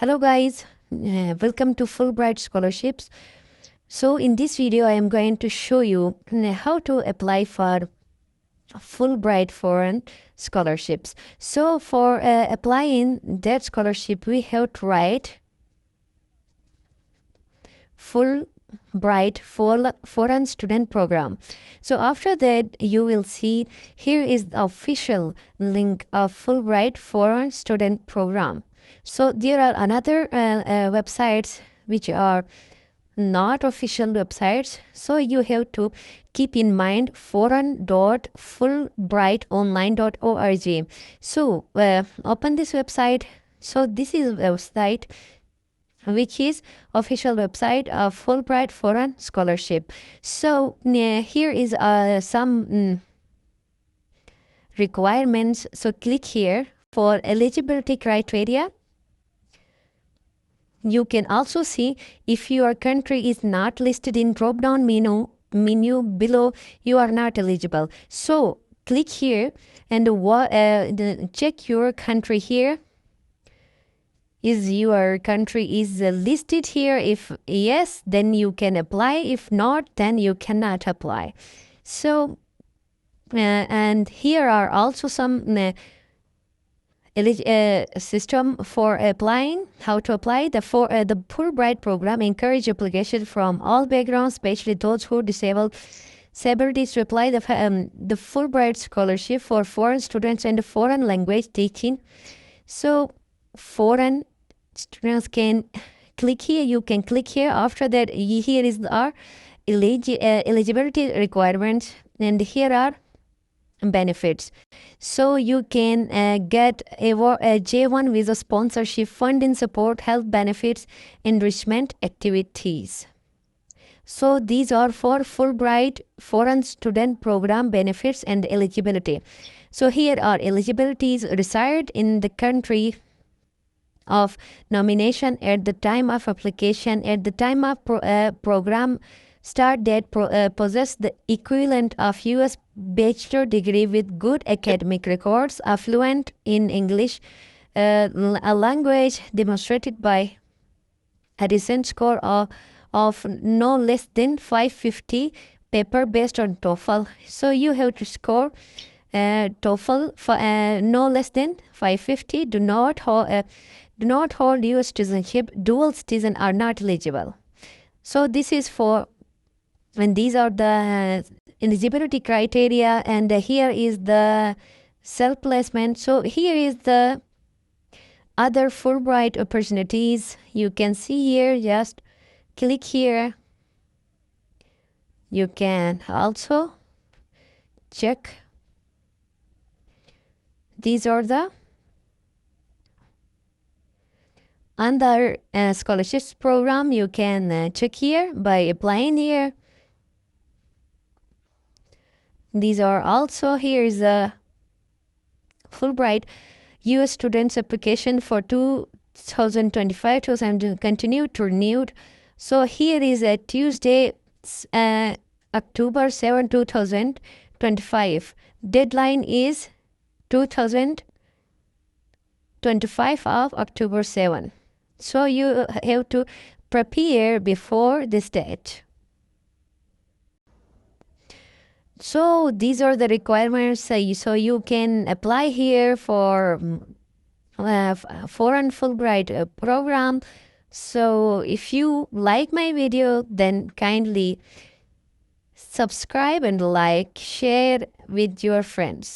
Hello guys, welcome to Fulbright Scholarships. So in this video I am going to show you how to apply for Fulbright Foreign Scholarships. So for applying that scholarship we have to write Fulbright Foreign Student Program. So after that you will see here is the official link of Fulbright Foreign Student Program. So there are another websites which are not official websites. So you have to keep in mind foreign.fulbrightonline.org. So open this website. So this is a website which is official website of Fulbright Foreign Scholarship. So here is some requirements. So click here for eligibility criteria. You can also see if your country is not listed in drop-down menu below, you are not eligible. So click here and check your country here. Is your country is listed here? If yes, then you can apply. If not, then you cannot apply. So and here are also some system for applying. How to apply the Fulbright program encourage application from all backgrounds, especially those who disabled disabilities, to apply the Fulbright scholarship for foreign students and foreign language teaching. So foreign students can click here. You can click here. After that, here is our eligibility requirements, and here are benefits. So you can get a J1 visa sponsorship, funding support, health benefits, enrichment activities. So these are for Fulbright Foreign Student Program benefits and eligibility. So here are eligibilities: reside in the country of nomination at the time of application, at the time of program start date, possess the equivalent of U.S. bachelor degree with good academic records, are fluent in English, a language demonstrated by a recent score of no less than 550 paper based on TOEFL. So you have to score TOEFL for no less than 550. Do not hold U.S. citizenship. Dual citizen are not eligible. So this is for, and these are the eligibility criteria, and here is the self-placement. So here is the other Fulbright opportunities. You can see here, just click here. You can also check. These are the under scholarships program. You can check here by applying here. These are also, here is a Fulbright U.S. students application for 2025 to continue to renewed. So here is a Tuesday, October 7, 2025. Deadline is 2025 of October 7. So you have to prepare before this date. So these are the requirements. So you can apply here for foreign Fulbright program. So if you like my video, then kindly subscribe and like, share with your friends.